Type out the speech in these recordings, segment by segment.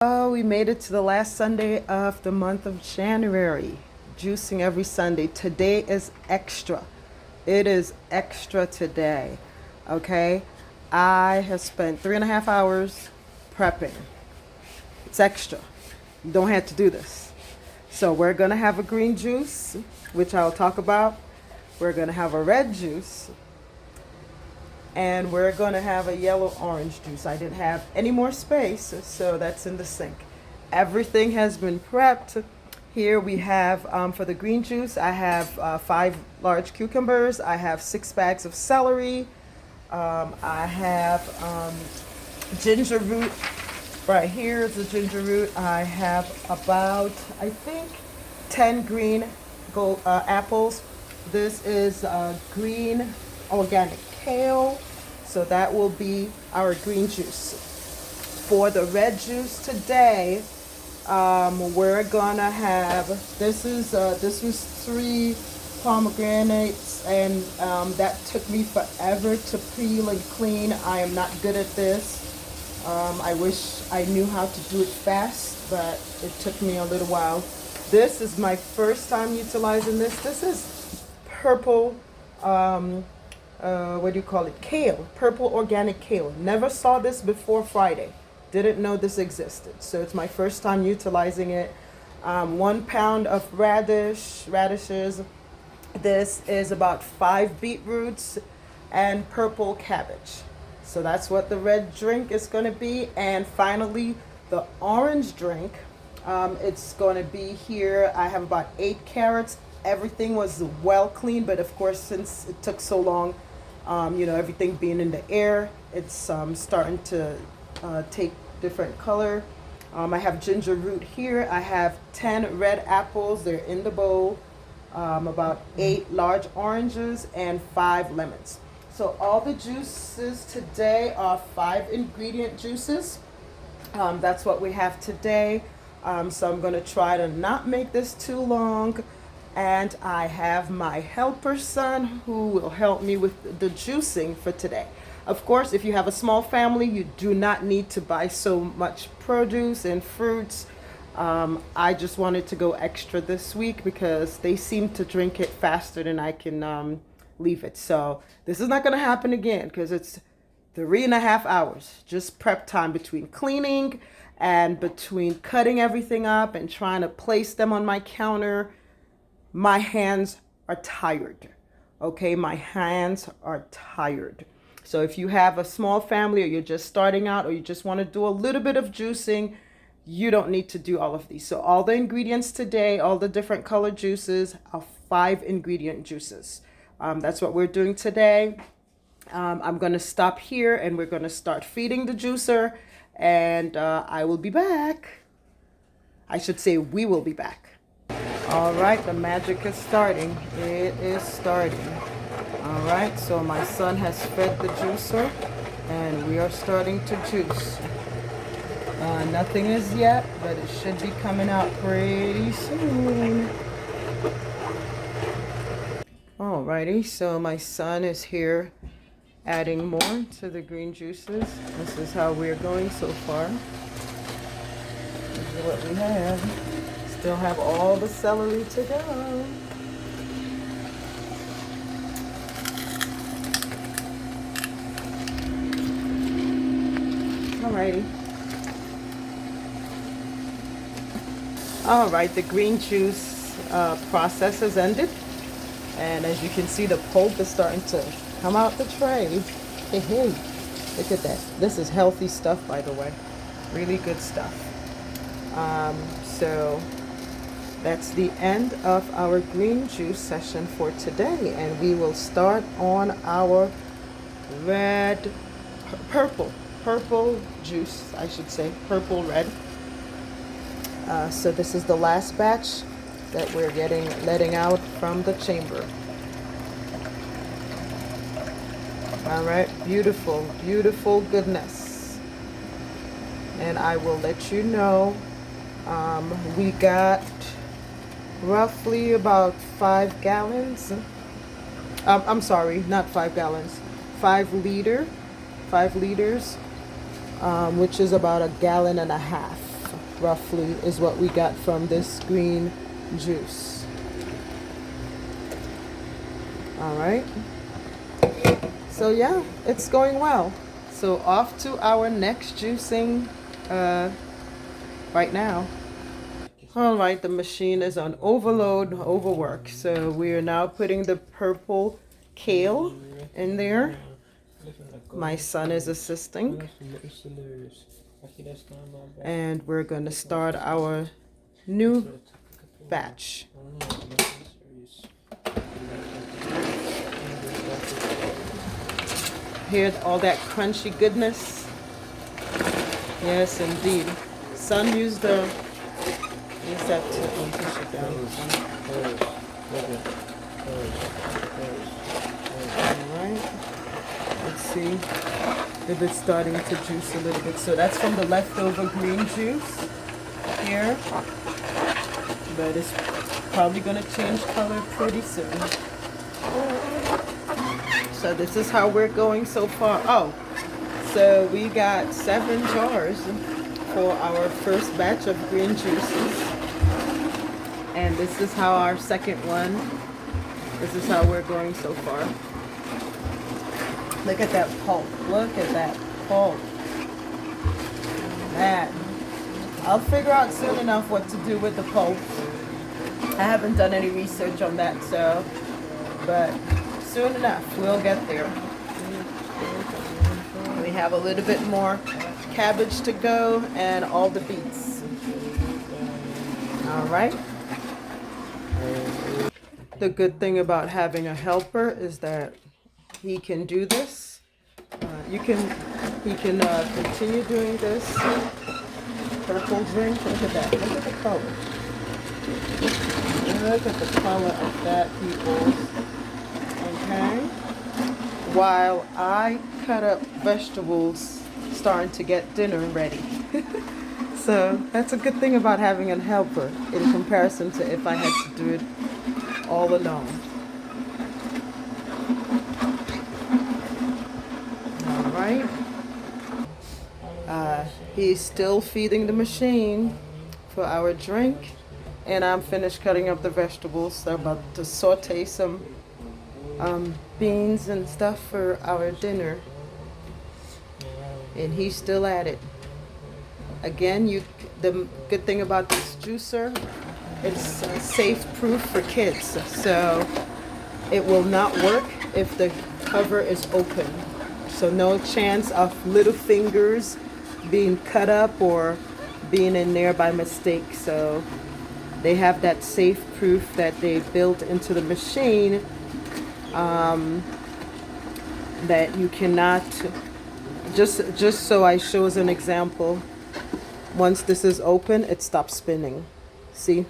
Oh, we made it to the last Sunday of the month of January. Juicing every Sunday. Today is extra. It is extra today. Okay? I have spent 3.5 hours prepping. It's extra. You don't have to do this. So we're going to have a green juice, which I'll talk about. We're going to have a red juice. And we're going to have a yellow orange juice. I didn't have any more space, so that's in the sink. Everything has been prepped. Here we have, for the green juice, I have 5 large cucumbers. I have 6 bags of celery. I have ginger root. Right here is the ginger root. I have about, I think, 10 green apples. This is green organic kale. So that will be our green juice. For the red juice today, we're gonna have, this was 3 pomegranates, and that took me forever to peel and clean. I am not good at this. I wish I knew how to do it fast, but it took me a little while. This is my first time utilizing this. This is purple, what do you call it? Kale, purple organic kale. Never saw this before Friday. Didn't know this existed. So it's my first time utilizing it. 1 pound of radishes. This is about 5 beetroots and purple cabbage. So that's what the red drink is going to be. And finally, the orange drink. It's going to be here. I have about 8 carrots. Everything was well cleaned, but of course, since it took so long, everything being in the air, it's starting to take different color. I have ginger root here. I have 10 red apples. They're in the bowl. About 8 large oranges and 5 lemons. So all the juices today are 5 ingredient juices. That's what we have today. So I'm going to try to not make this too long. And I have my helper son who will help me with the juicing for today. Of course, if you have a small family, you do not need to buy so much produce and fruits. I just wanted to go extra this week because they seem to drink it faster than I can leave it. So this is not going to happen again because it's 3.5 hours. Just prep time between cleaning and between cutting everything up and trying to place them on my counter. My hands are tired. Okay, my hands are tired. So if you have a small family or you're just starting out or you just want to do a little bit of juicing, you don't need to do all of these. So all the ingredients today, all the different color juices are 5 ingredient juices. That's what we're doing today. I'm going to stop here and we're going to start feeding the juicer, and I will be back. I should say we will be back. All right, the magic is starting. It is starting. All right, so my son has fed the juicer and we are starting to juice. Nothing is yet, but it should be coming out pretty soon. Alrighty, so my son is here adding more to the green juices. This is how we're going so far. This is what we have. Still have all the celery to go. Alrighty. Alright, the green juice process has ended. And as you can see, the pulp is starting to come out the tray. Hey, hey, look at that. This is healthy stuff, by the way. Really good stuff. So that's the end of our green juice session for today, and we will start on our purple juice, I should say, purple red. So this is the last batch that we're letting out from the chamber. All right, beautiful, beautiful goodness. And I will let you know, we got roughly about 5 gallons. I'm sorry, not 5 gallons, 5 liters, which is about 1.5 gallons. roughly is what we got from this green juice. All right. So yeah, it's going well. So off to our next juicing right now. All right, the machine is on overload, overwork. So we are now putting the purple kale in there. My son is assisting. And we're going to start our new batch. Hear all that crunchy goodness? Yes, indeed. Son, use that tip and push it down. Alright. Let's see if it's starting to juice a little bit. So that's from the leftover green juice here. But it's probably going to change color pretty soon. So this is how we're going so far. Oh, so we got 7 jars for our first batch of green juices. And this is how our second one, this is how we're going so far. Look at that pulp. Look at that pulp. Man, I'll figure out soon enough what to do with the pulp. I haven't done any research on that, so, but soon enough, we'll get there. We have a little bit more cabbage to go and all the beets. All right. The good thing about having a helper is that he can do this. He can continue doing this purple drink. Look at that. Look at the color. Look at the color of that, people. Okay. While I cut up vegetables, starting to get dinner ready. So that's a good thing about having a helper in comparison to if I had to do it all alone. All right. He's still feeding the machine for our drink, and I'm finished cutting up the vegetables. So I'm about to saute some beans and stuff for our dinner, and he's still at it. Again, the good thing about this juicer, it's safe proof for kids, so it will not work if the cover is open. So no chance of little fingers being cut up or being in there by mistake. So they have that safe proof that they built into the machine, that you cannot, just so I show as an example, once this is open, it stops spinning. See,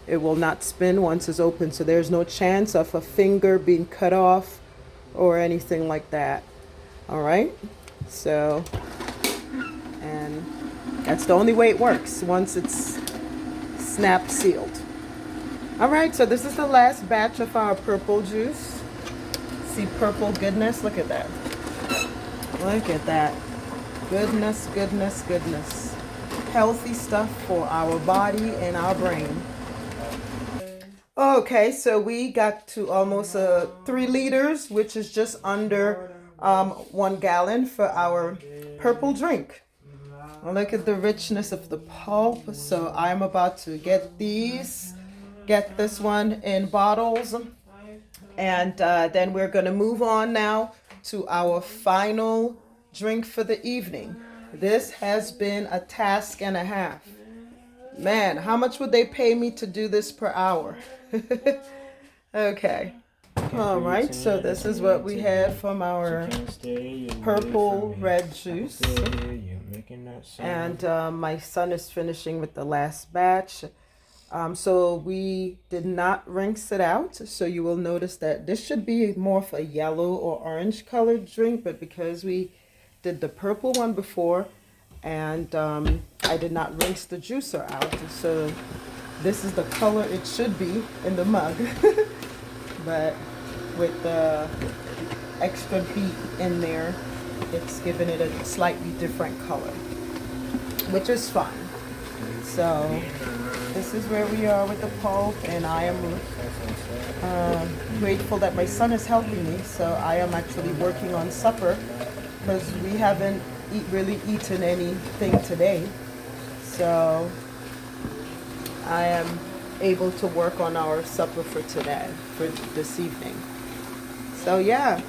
it will not spin once it's open, so there's no chance of a finger being cut off or anything like that. All right, so, and that's the only way it works, once it's snap sealed. All right, so this is the last batch of our purple juice. See purple goodness? Look at that. Look at that. Goodness, goodness, goodness. Healthy stuff for our body and our brain. Okay, so we got to almost 3 liters, which is just under 1 gallon for our purple drink. Look at the richness of the pulp. So I'm about to get this one in bottles, and then we're going to move on now to our final drink for the evening. This has been a task and a half. Man, how much would they pay me to do this per hour? Okay. All right, so this is what we had from our purple red juice. And my son is finishing with the last batch. So we did not rinse it out. So you will notice that this should be more of a yellow or orange colored drink, but because we did the purple one before, and I did not rinse the juicer out, so this is the color it should be in the mug. But with the extra beet in there, it's given it a slightly different color, which is fine. So this is where we are with the pulp, and I am grateful that my son is helping me. So I am actually working on supper because we haven't really eaten anything today. So I am able to work on our supper for today, for this evening. So yeah,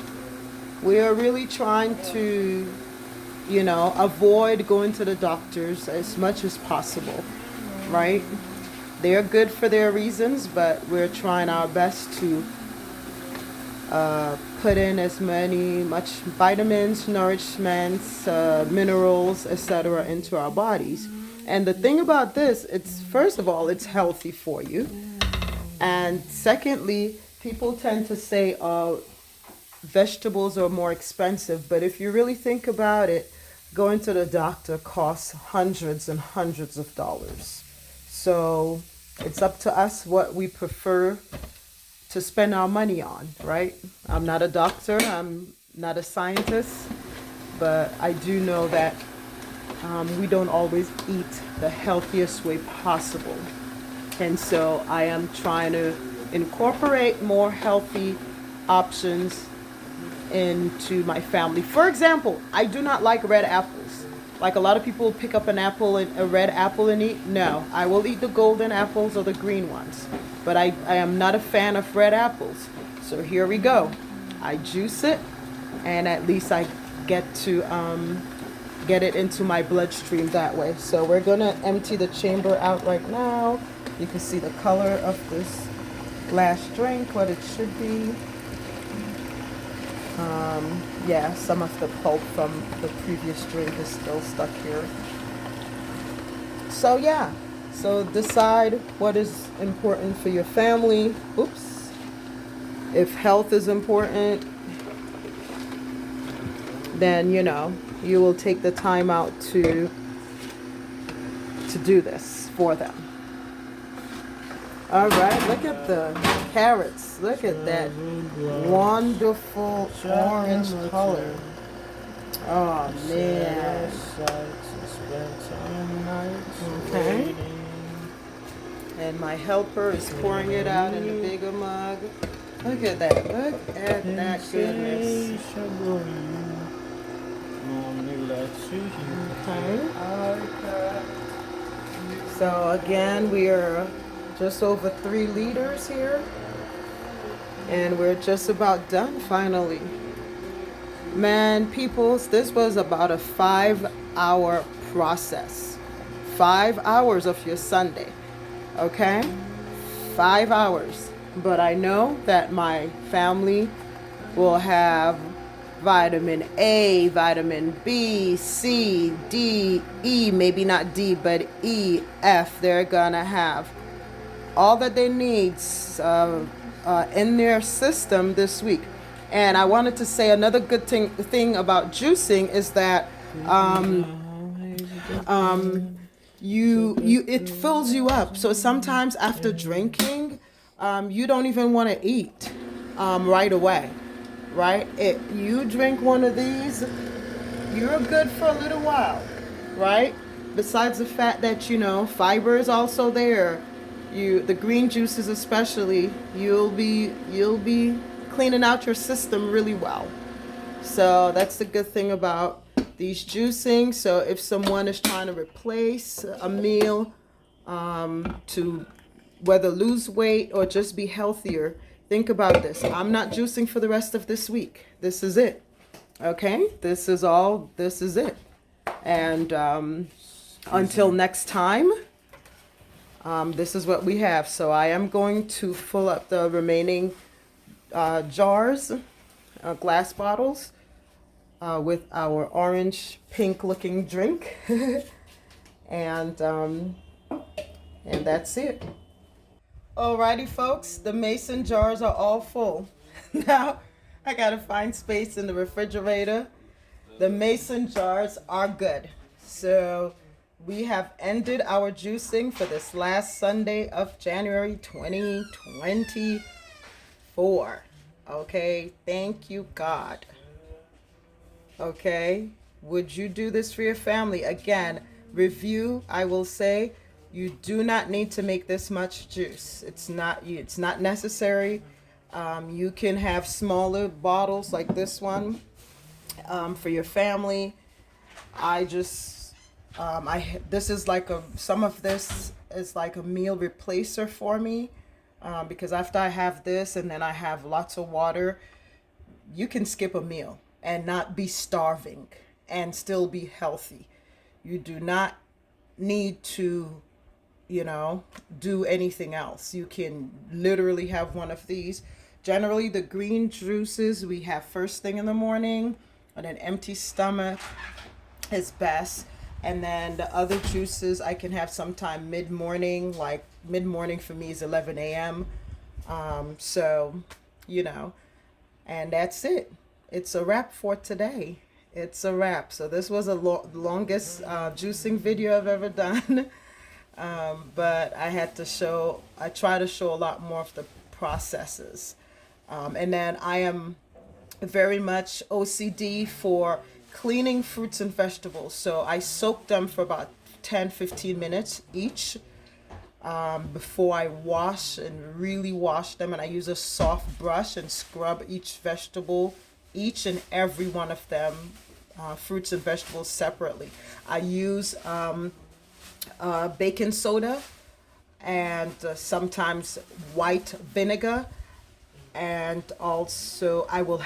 we are really trying to, avoid going to the doctors as much as possible, right? They're good for their reasons, but we're trying our best to put in much vitamins, nourishments, minerals, etc. into our bodies. And the thing about this, it's first of all, it's healthy for you. And secondly, people tend to say, vegetables are more expensive. But if you really think about it, going to the doctor costs hundreds and hundreds of dollars. So it's up to us what we prefer to spend our money on, right? I'm not a doctor, I'm not a scientist, but I do know that we don't always eat the healthiest way possible. And so I am trying to incorporate more healthy options into my family. For example, I do not like red apples. Like a lot of people pick up a red apple and eat. No, I will eat the golden apples or the green ones. But I am not a fan of red apples. So here we go. I juice it, and at least I get to get it into my bloodstream that way. So we're gonna empty the chamber out right now. You can see the color of this last drink, what it should be. Yeah, some of the pulp from the previous drink is still stuck here. So yeah, so decide what is important for your family. Oops. If health is important, then you will take the time out to do this for them. All right, look at the carrots. Look at that wonderful orange color. Oh man. Okay. And my helper is pouring it out in a bigger mug. Look at that. Look at that goodness. Okay. So again, we are just over 3 liters here, and we're just about done finally. Man, peoples, this was about a 5-hour process. 5 hours of your Sunday, okay? 5 hours. But I know that my family will have vitamin A, vitamin B, C, D, E, maybe not D, but E, F. They're gonna have all that they need in their system this week. And I wanted to say another good thing about juicing is that it fills you up. So sometimes after drinking, you don't even want to eat right away, right? You drink one of these, you're good for a little while, right? Besides the fact that fiber is also there. The green juices especially, you'll be cleaning out your system really well. So that's the good thing about these juicing. So if someone is trying to replace a meal to whether lose weight or just be healthier, think about this. I'm not juicing for the rest of this week. This is it. Okay? This is it. And until next time, this is what we have. So I am going to fill up the remaining jars, glass bottles, with our orange pink looking drink. and that's it. Alrighty folks, the mason jars are all full. Now I gotta find space in the refrigerator. The mason jars are good. So we have ended our juicing for this last Sunday of January 2024. Okay, thank you, God. Okay, would you do this for your family? Again, review, I will say, You do not need to make this much juice. It's not necessary. You can have smaller bottles like this one for your family. I just this is like some of this is like a meal replacer for me, because after I have this and then I have lots of water, you can skip a meal and not be starving and still be healthy. You do not need to, do anything else. You can literally have one of these. Generally, the green juices we have first thing in the morning on an empty stomach is best. And then the other juices I can have sometime mid-morning, like mid-morning for me is 11 a.m. So, and that's it. It's a wrap for today. It's a wrap. So this was a longest juicing video I've ever done. But I try to show a lot more of the processes. And then I am very much OCD for cleaning fruits and vegetables. So I soak them for about 10-15 minutes each before I wash and really wash them. And I use a soft brush and scrub each vegetable, each and every one of them, fruits and vegetables separately. I use baking soda and sometimes white vinegar, and also I will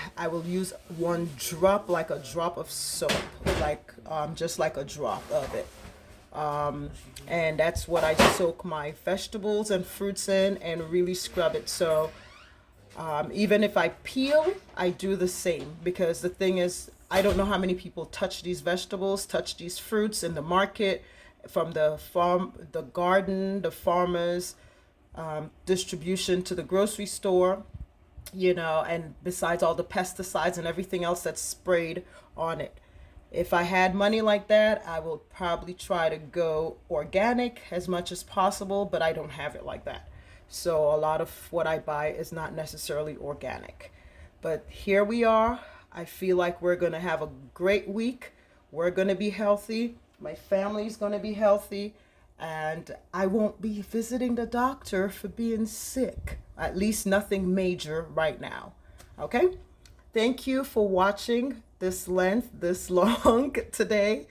use one drop, like a drop of soap, like just like a drop of it, and that's what I soak my vegetables and fruits in and really scrub it. So even if I peel, I do the same, because the thing is, I don't know how many people touch these vegetables, touch these fruits in the market, from the farm, the garden, the farmers, distribution to the grocery store, and besides all the pesticides and everything else that's sprayed on it. If I had money like that, I will probably try to go organic as much as possible, but I don't have it like that. So a lot of what I buy is not necessarily organic. But here we are. I feel like we're going to have a great week. We're going to be healthy. My family's going to be healthy. And I won't be visiting the doctor for being sick. At least nothing major right now. Okay? Thank you for watching this long today.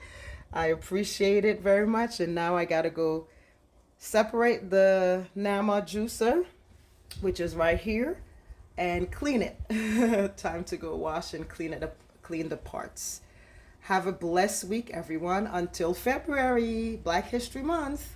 I appreciate it very much. And now I got to go separate the Nama juicer, which is right here, and clean it. Time to go wash and clean it up, clean the parts. Have a blessed week, everyone. Until February, Black History Month.